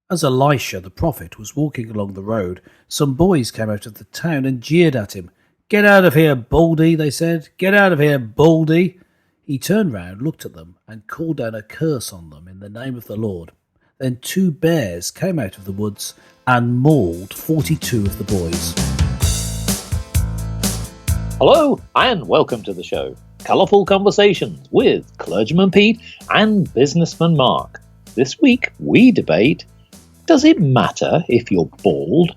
As Elisha the prophet was walking along the road, some boys came out of the town and jeered at him. "Get out of here, Baldy," they said. "Get out of here, Baldy." He turned round, looked at them, and called down a curse on them in the name of the Lord. Then 2 bears came out of the woods and mauled 42 of the boys. Hello and welcome to the show. Colourful Conversations with Clergyman Pete and Businessman Mark. This week we debate, does it matter if you're bald?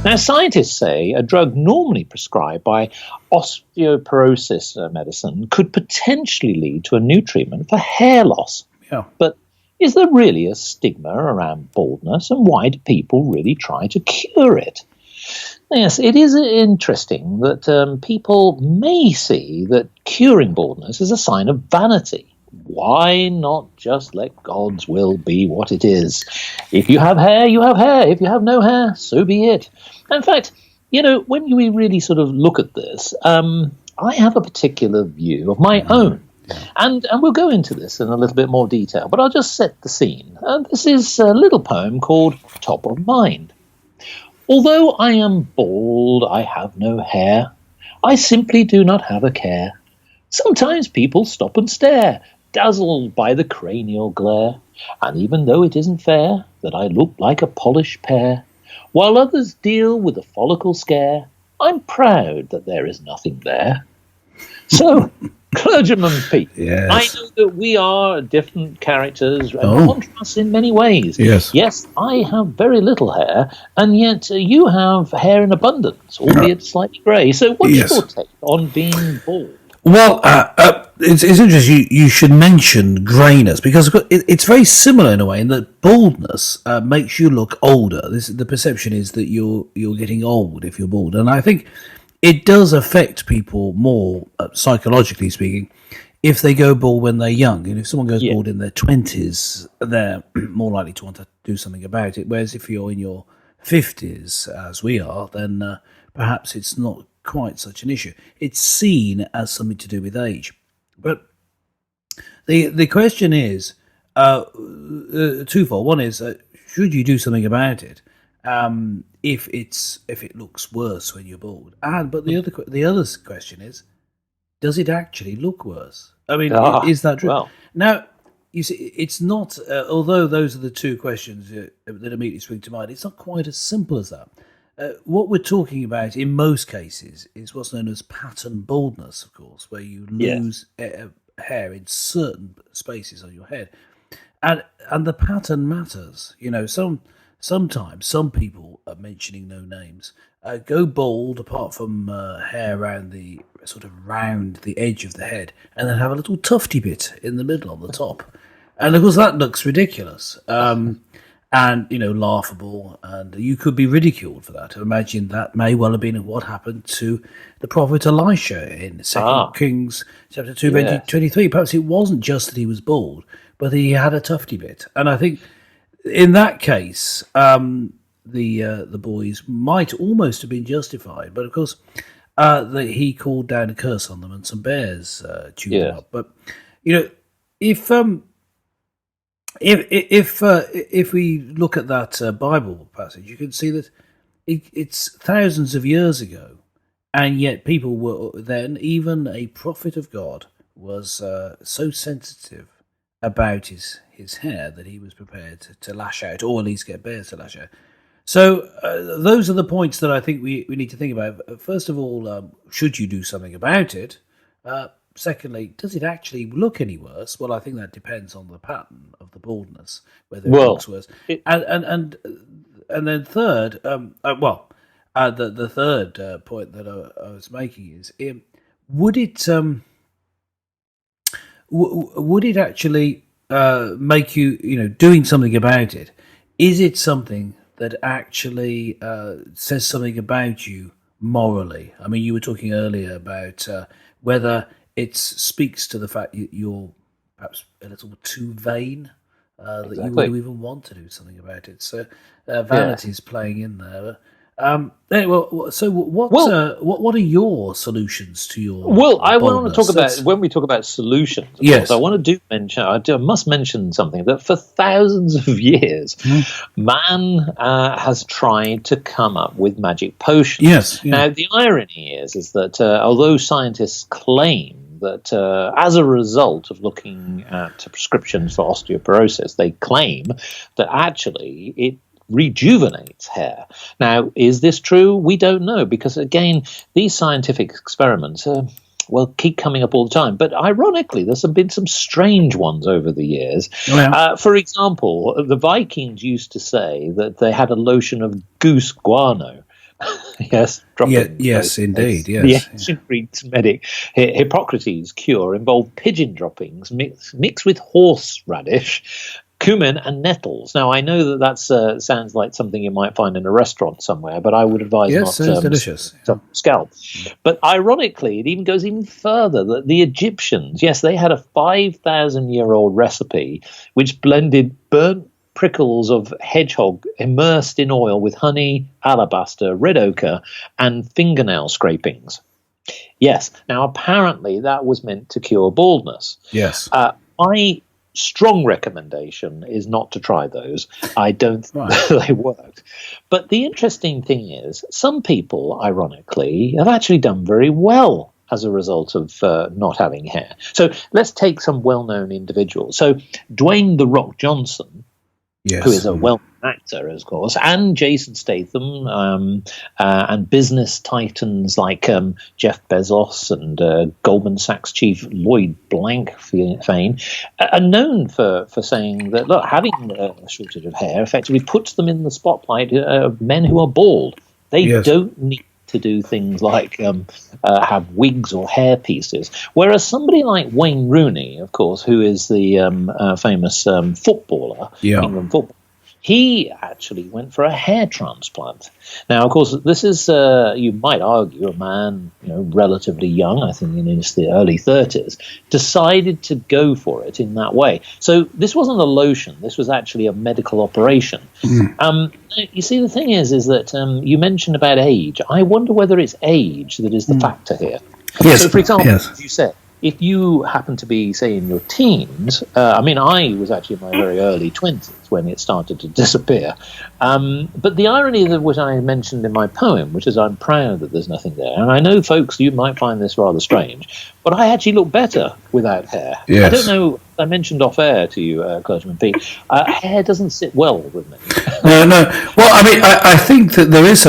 Now, scientists say a drug normally prescribed by osteoporosis medicine could potentially lead to a new treatment for hair loss. Yeah. But is there really a stigma around baldness, and why do people really try to cure it? Yes, it is interesting that people may see that curing baldness is a sign of vanity. Why not just let God's will be what it is? If you have hair, you have hair. If you have no hair, so be it. In fact, when we really sort of look at this, I have a particular view of my own. And we'll go into this in a little bit more detail, but I'll just set the scene. This is a little poem called Top of Mind. Although I am bald, I have no hair. I simply do not have a care. Sometimes people stop and stare, dazzled by the cranial glare. And even though it isn't fair that I look like a polished pear, while others deal with a follicle scare, I'm proud that there is nothing there. So, Clergyman Pete, Yes. I know that we are different characters and contrasts in many ways. Yes. I have very little hair, and yet you have hair in abundance, albeit slightly grey. So what's your take on being bald? Well, it's interesting you should mention greyness, because it's very similar in a way in that baldness makes you look older. The perception is that you're getting old if you're bald, and I think it does affect people more, psychologically speaking, if they go bald when they're young. If someone goes bald in their 20s, they're more likely to want to do something about it. Whereas if you're in your 50s, as we are, then perhaps it's not quite such an issue. It's seen as something to do with age. But the question is twofold. One is, should you do something about it? If it looks worse when you're bald, but the other question is, does it actually look worse? I mean, is that true? Well. Now, you see, it's not. Although those are the two questions that immediately spring to mind, it's not quite as simple as that. What we're talking about in most cases is what's known as pattern baldness, of course, where you lose hair in certain spaces on your head, and the pattern matters. Sometimes some people, mentioning no names, go bald apart from hair around the edge of the head, and then have a little tufty bit in the middle on the top, and of course that looks ridiculous. And, laughable, and you could be ridiculed for that. Imagine that may well have been what happened to the prophet Elisha in 2 Kings chapter 2, verse 23. Perhaps it wasn't just that he was bald, but he had a tufty bit. And I think in that case, the boys might almost have been justified. But, of course, he called down a curse on them, and some bears chewed them up. But, if we look at that Bible passage, you can see that it's thousands of years ago, and yet people were then, even a prophet of God was so sensitive about his hair that he was prepared to lash out, or at least get bears to lash out. So those are the points that I think we need to think about. First of all, should you do something about it? Secondly, does it actually look any worse? Well, I think that depends on the pattern of the baldness, whether it looks worse. And then third, the third point that I was making is, would it actually make you, doing something about it? Is it something that actually says something about you morally? I mean, you were talking earlier about whether it speaks to the fact you're perhaps a little too vain, that you would even want to do something about it. So vanity is playing in there. So what are your solutions to your Well, I want to baldness? talk about, when we talk about solutions, of Yes. course, I must mention something, that for thousands of years, man has tried to come up with magic potions. Yes, yeah. Now, the irony is that although scientists claim that as a result of looking at prescriptions for osteoporosis, they claim that actually it rejuvenates hair. Now, is this true? We don't know, because again, these scientific experiments keep coming up all the time. But ironically, there's been some strange ones over the years. Oh, yeah. For example, the Vikings used to say that they had a lotion of goose guano. Yes, yes, indeed. Yes, the ancient Greek medic Hippocrates' cure involved pigeon droppings mixed with horseradish, cumin, and nettles. Now, I know that sounds like something you might find in a restaurant somewhere, but I would advise not sounds delicious. scalp. But ironically, it even goes even further. That the Egyptians, yes, they had a 5,000-year-old recipe which blended burnt prickles of hedgehog immersed in oil with honey, alabaster, red ochre, and fingernail scrapings. Yes. Now, apparently, that was meant to cure baldness. Yes. My strong recommendation is not to try those. I don't think they worked. But the interesting thing is, some people, ironically, have actually done very well as a result of not having hair. So let's take some well-known individuals. So Dwayne "The Rock" Johnson, who is a well-known actor, of course, and Jason Statham, and business titans like Jeff Bezos and Goldman Sachs chief Lloyd Blankfein are known for saying that, look, having a shortage of hair effectively puts them in the spotlight of men who are bald. They don't need to do things like have wigs or hair pieces. Whereas somebody like Wayne Rooney, of course, who is the famous footballer, England footballer, he actually went for a hair transplant. Now, of course, this is, you might argue, a man, relatively young, I think in his early 30s, decided to go for it in that way. So this wasn't a lotion. This was actually a medical operation. You see, the thing is that you mentioned about age. I wonder whether it's age that is the factor here. Yes. So, for example, as you said, if you happen to be, say, in your teens, I was actually in my very early 20s when it started to disappear. But the irony of what I mentioned in my poem, which is I'm proud that there's nothing there, and I know, folks, you might find this rather strange, but I actually look better without hair. Yes. I don't know, I mentioned off air to you, Clergyman Pete, hair doesn't sit well with me. No. Well, I think that there is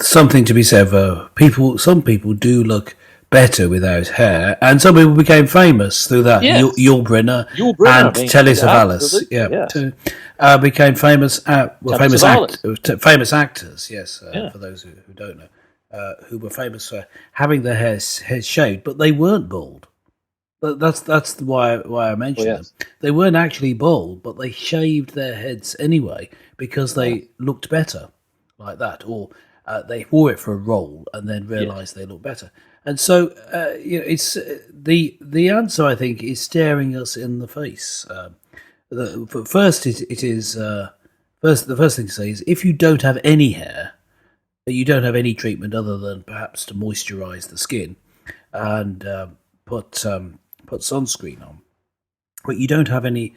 something to be said for some people do look better without hair, and some people became famous through that. Yes. Yul Brynner and Telly Savalas, became famous. Famous actors. Yes, for those who don't know, who were famous for having their heads shaved, but they weren't bald. That's why I mentioned them. They weren't actually bald, but they shaved their heads anyway because they looked better like that, or they wore it for a role and then realised they looked better. And so, it's the answer, I think, is staring us in the face. The first thing to say is, if you don't have any hair, you don't have any treatment other than perhaps to moisturise the skin and put sunscreen on, but you don't have any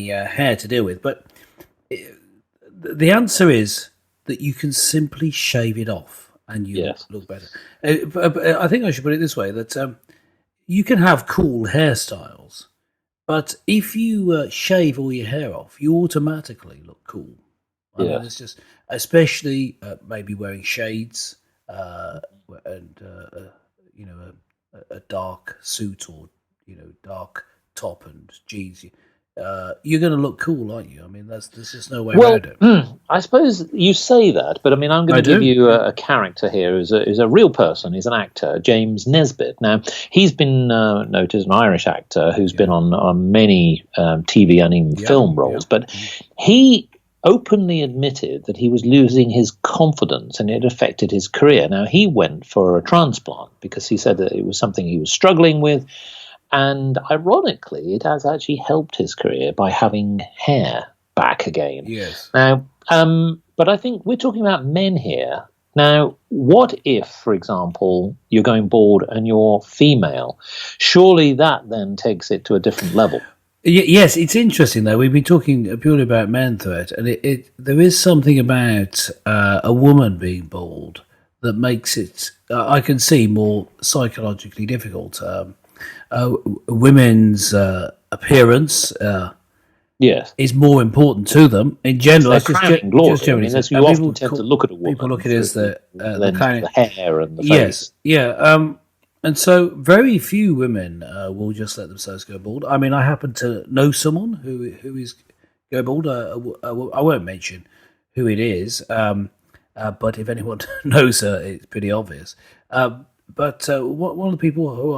hair to deal with. But the answer is that you can simply shave it off. And you look better. I think I should put it this way, that you can have cool hairstyles, but if you shave all your hair off, you automatically look cool. I mean, it's just, especially maybe wearing shades and a dark suit or dark top and jeans. You're going to look cool, aren't you? I mean, there's just no way around it. I suppose you say that, but I mean, I'm going to give you a character here who's a real person. He's an actor, James Nesbitt. Now, he's been noted as an Irish actor who's been on many TV and even film roles, but he openly admitted that he was losing his confidence and it affected his career. Now, he went for a transplant because he said that it was something he was struggling with. And ironically, it has actually helped his career by having hair back again. Yes. Now, But I think we're talking about men here. Now, what if, for example, you're going bald and you're female? Surely that then takes it to a different level. Yes, it's interesting though. We've been talking purely about men threat, and there is something about a woman being bald that makes it, I can see, more psychologically difficult. Women's appearance Yes. is more important to them in general. It's their crowning glory. Just generally, you often tend to look at a woman. People look at it as the kind of the hair and the face. Yes, yeah. And so very few women will just let themselves go bald. I mean, I happen to know someone who is go bald. I won't mention who it is, but if anyone knows her, it's pretty obvious. But one of the people who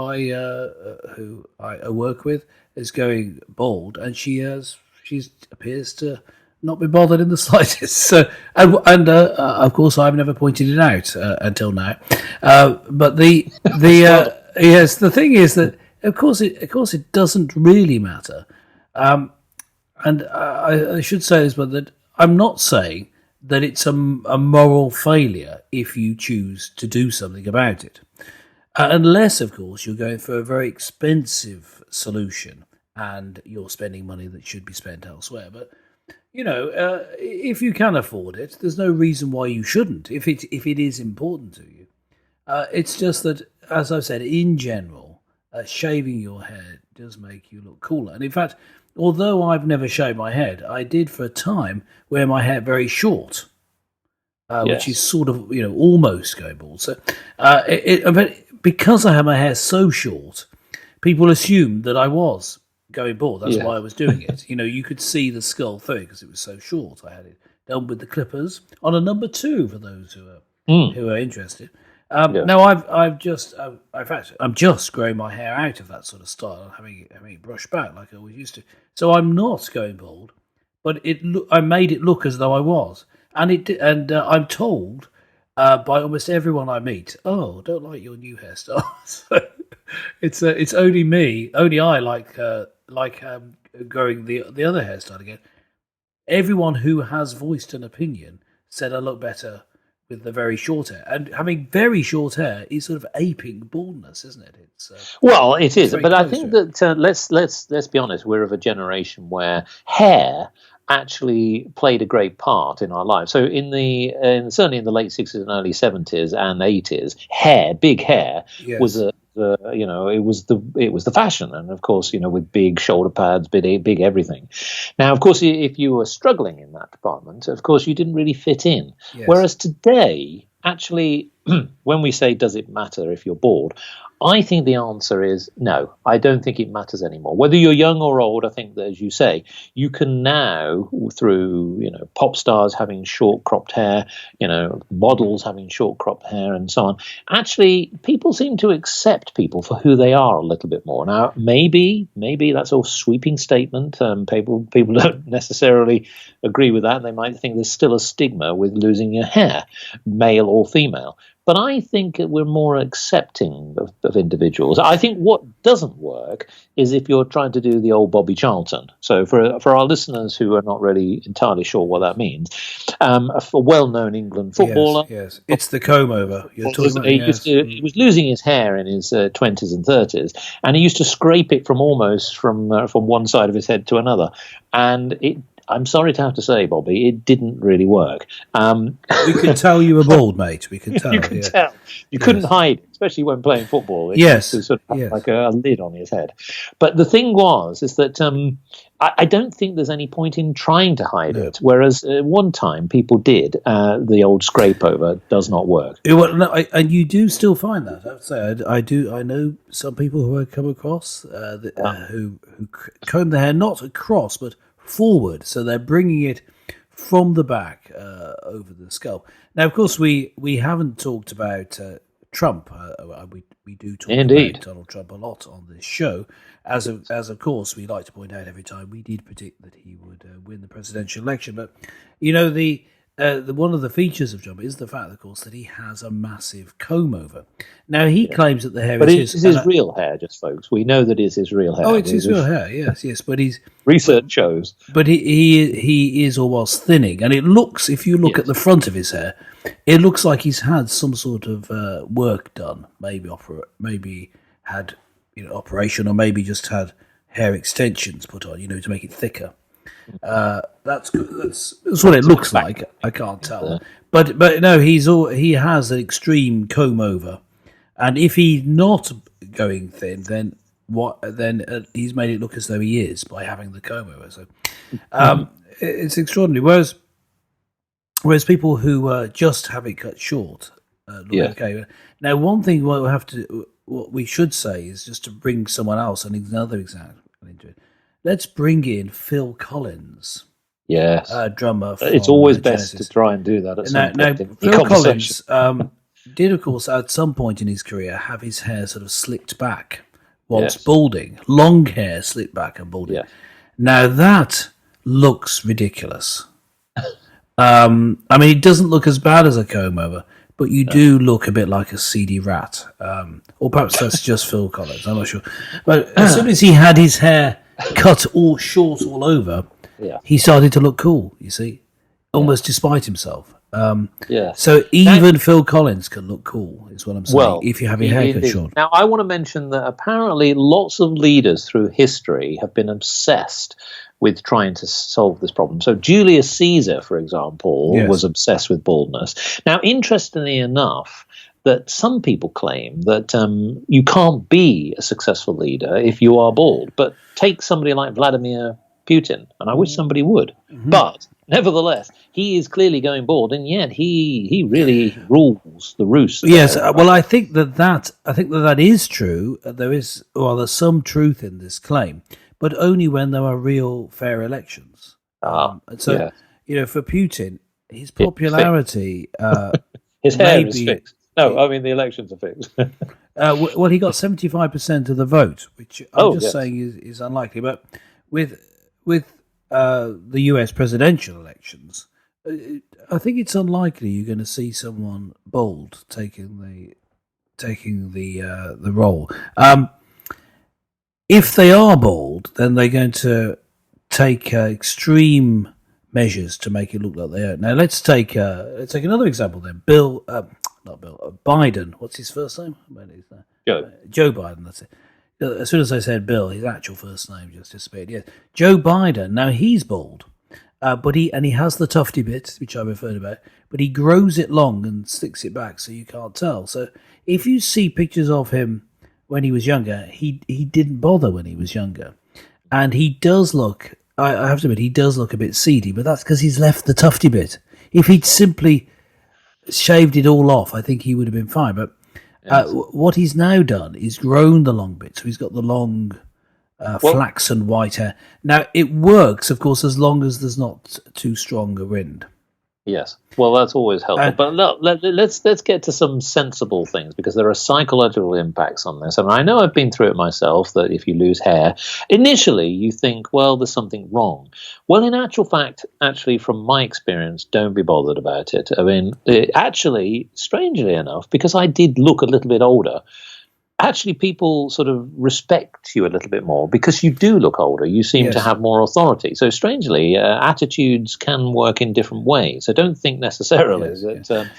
I work with is going bald, and she appears to not be bothered in the slightest. So, and of course, I've never pointed it out until now. But yes, the thing is that of course it doesn't really matter. And I should say this, but that I'm not saying that it's a moral failure if you choose to do something about it, unless, of course, you're going for a very expensive solution and you're spending money that should be spent elsewhere. But if you can afford it, there's no reason why you shouldn't. If it is important to you, it's just that, as I've said, in general, shaving your hair does make you look cooler. And in fact, although I've never shaved my head, I did for a time wear my hair very short, which is sort of almost going bald. So, but because I had my hair so short, people assumed that I was going bald. That's why I was doing it. You could see the skull through because it was so short. I had it done with the clippers on a number 2 for those who are interested. Now I'm just growing my hair out of that sort of style, having it brushed back like I always used to. So I'm not going bald, but I made it look as though I was, and I'm told by almost everyone I meet, "Oh, don't like your new hairstyle." So it's only I like growing the other hairstyle again. Everyone who has voiced an opinion said I look better with the very short hair, and having very short hair is sort of aping baldness, isn't it? It is. But I think that let's be honest. We're of a generation where hair actually played a great part in our lives. So certainly in the late 60s and early 70s and 80s, big hair was it was the fashion, and of course with big shoulder pads, big everything. Now, of course, if you were struggling in that department, of course you didn't really fit in. Yes. Whereas today, actually, when we say does it matter if you're bald, I think the answer is no. I don't think it matters anymore. Whether you're young or old, I think that, as you say, you can now, through pop stars having short cropped hair, models having short cropped hair, and so on. Actually, people seem to accept people for who they are a little bit more. Now, maybe that's a sweeping statement. People don't necessarily agree with that. They might think there's still a stigma with losing your hair, male or female. But I think we're more accepting of individuals. I think what doesn't work is if you're trying to do the old Bobby Charlton. So for our listeners who are not really entirely sure what that means, a well-known England footballer. Yes. It's the comb over. He was losing his hair in his 20s and 30s, and he used to scrape it from one side of his head to another. And I'm sorry to have to say, Bobby, it didn't really work. We could tell you were bald, mate. We could tell. You could tell. You couldn't hide, especially when playing football. It was sort of like a lid on his head. But the thing is that I don't think there's any point in trying to hide it. Whereas one time people did, the old scrape over does not work. And you do still find that. I would say I do. I know some people who I come across who comb their hair not across but forward, so they're bringing it from the back over the scalp. Now, of course, we haven't talked about Trump. We do talk about Donald Trump a lot on this show, as of course we like to point out every time we did predict that he would win the presidential election. But one of the features of John is the fact, of course, that he has a massive comb over. Now, he claims that the hair but is it's his real hair, just folks. We know that it's his real hair. Oh, it's his real hair, yes. But research shows. But he is or was thinning, and it looks, if you look at the front of his hair, it looks like he's had some sort of work done. Maybe had operation, or maybe just had hair extensions put on, to make it thicker. That's what it looks like. I can't tell, but no, he has an extreme comb over, and if he's not going thin, then he's made it look as though he is by having the comb over. So it's extraordinary. Whereas people who just have it cut short look okay. Now, one thing what we should say is, just to bring someone else and another example into it. Let's bring in Phil Collins. Yes, drummer. It's always best to try and do that at some point in Phil conversation. Collins did, of course, at some point in his career, have his hair sort of slicked back whilst balding. Long hair slicked back and balding. Yes. Now, that looks ridiculous. It doesn't look as bad as a comb over, but you do look a bit like a seedy rat. Or perhaps that's just Phil Collins, I'm not sure. But as soon as he had his hair cut all short all over, he started to look cool, you see, almost despite himself. So even Phil Collins can look cool, is what I'm saying, if you have your hair cut short. Now, I want to mention that apparently lots of leaders through history have been obsessed with trying to solve this problem. So Julius Caesar, for example, was obsessed with baldness. Now, interestingly enough, that some people claim that you can't be a successful leader if you are bald. But take somebody like Vladimir Putin, and I wish somebody would. Mm-hmm. But nevertheless, he is clearly going bald, and yet he really rules the roost. Yes, well, I think that is true. There's some truth in this claim, but only when there are real fair elections. For Putin, his popularity, his hair is fixed. No, I mean the elections are fixed. Well, he got 75% of the vote, which I'm saying is unlikely. But with the US presidential elections, I think it's unlikely you're going to see someone bold taking the role. If they are bold, then they're going to take extreme measures to make it look like they are. Now, let's take another example then. Biden. What's his first name? Joe Biden. That's it. As soon as I said Bill, his actual first name just disappeared. Yes, Joe Biden. Now he's bald, but he has the tufty bit, which I referred about. But he grows it long and sticks it back, so you can't tell. So if you see pictures of him when he was younger, he didn't bother when he was younger, and he does look. I have to admit, he does look a bit seedy, but that's because he's left the tufty bit. If he'd simply shaved it all off, I think he would have been fine. But what he's now done is grown the long bit, so he's got the long flaxen white hair. Now, it works, of course, as long as there's not too strong a wind. Yes, well, that's always helpful. But look, let's get to some sensible things, because there are psychological impacts on this. And I know I've been through it myself, that if you lose hair, initially you think, well, there's something wrong. Well, in actual fact, from my experience, don't be bothered about it. I mean, actually, strangely enough, because I did look a little bit older, actually people sort of respect you a little bit more because you do look older. You seem to have more authority. So strangely, attitudes can work in different ways. So don't think necessarily that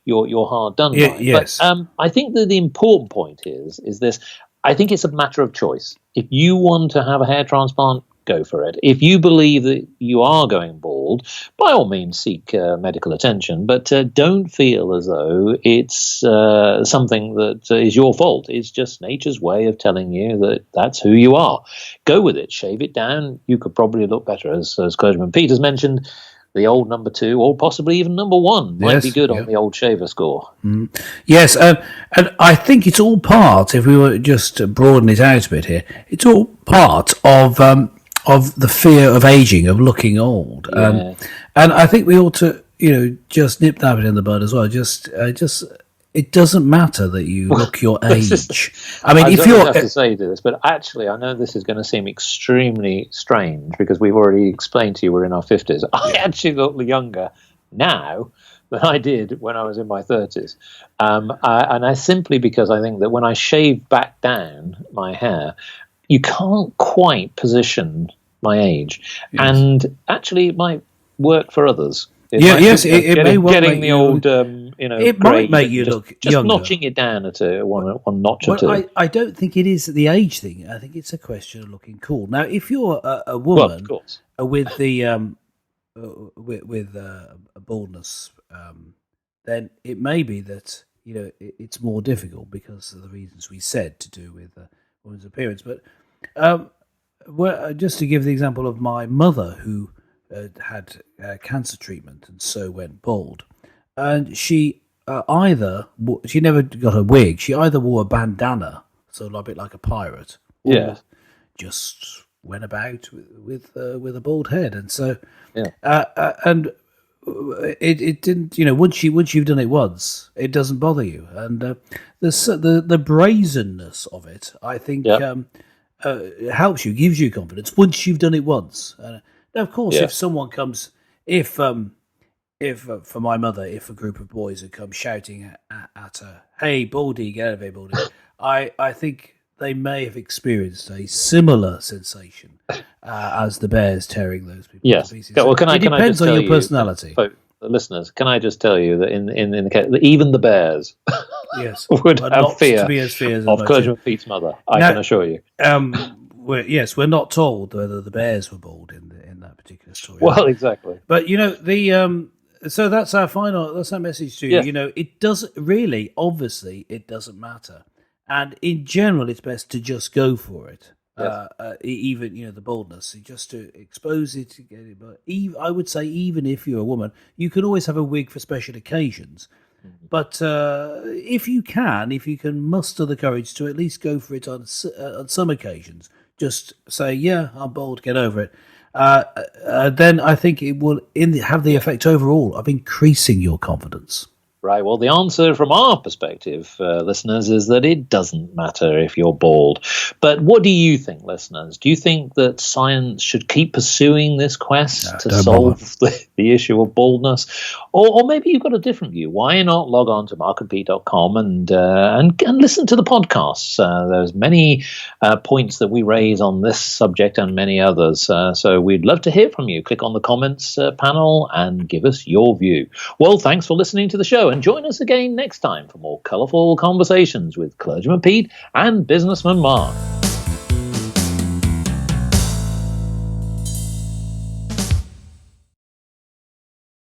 you're hard done by. Yes. But I think that the important point is this. I think it's a matter of choice. If you want to have a hair transplant, go for it. If you believe that you are going bald, by all means seek medical attention, but don't feel as though it's something that is your fault. It's just nature's way of telling you that that's who you are. Go with it. Shave it down. You could probably look better. As Clergyman Peters mentioned, the old number 2 or possibly even number 1 might be good on the old shaver score. Mm. Yes, and I think it's all part, if we were just to broaden it out a bit here, it's all part of the fear of aging, of looking old. And I think we ought to, just nip that in the bud as well. It doesn't matter that you look your age. I mean, if you're... I don't have to say this, but actually, I know this is going to seem extremely strange because we've already explained to you we're in our 50s. I actually look younger now than I did when I was in my 30s. And I simply because I think that when I shave back down my hair, you can't quite position my age. Yes. And actually, it might work for others. It may well getting make the old, it might make you look just younger. notching it down at one notch or two. I don't think it is the age thing. I think it's a question of looking cool. Now, if you're a woman with the with a baldness, then it may be that it's more difficult because of the reasons we said to do with a woman's appearance. But just to give the example of my mother, who had cancer treatment and so went bald, and she she never got a wig. She either wore a bandana, so a bit like a pirate, or just went about with a bald head. And so and it didn't, once you've done it once, it doesn't bother you. And the brazenness of it, I think, helps you, gives you confidence once you've done it once. Now, of course, if someone comes, if for my mother, if a group of boys had come shouting at her, "Hey, Baldy, get out of here, Baldy," I think they may have experienced a similar sensation as the bears tearing those people to pieces. Well, it depends on your personality. Listeners, can I just tell you that in the case, even the bears would have fear of Clergyman Pete's mother, I can assure you. We're not told whether the bears were bald in that particular story. Well, exactly. But so that's our message to you. Yes. It doesn't really, obviously, it doesn't matter, and in general, it's best to just go for it. Yes. Even the baldness, just to expose it. To get it. But I would say, even if you're a woman, you can always have a wig for special occasions. Mm-hmm. But if you can muster the courage to at least go for it on some occasions, just say, "Yeah, I'm bald. Get over it." Then I think it will have the effect overall of increasing your confidence. Right. Well, the answer from our perspective, listeners, is that it doesn't matter if you're bald. But what do you think, listeners? Do you think that science should keep pursuing this quest to solve the issue of baldness? Or maybe you've got a different view. Why not log on to markandpete.com and listen to the podcasts? There's many points that we raise on this subject and many others. So we'd love to hear from you. Click on the comments panel and give us your view. Well, thanks for listening to the show. And join us again next time for more colourful conversations with Clergyman Pete and Businessman Mark.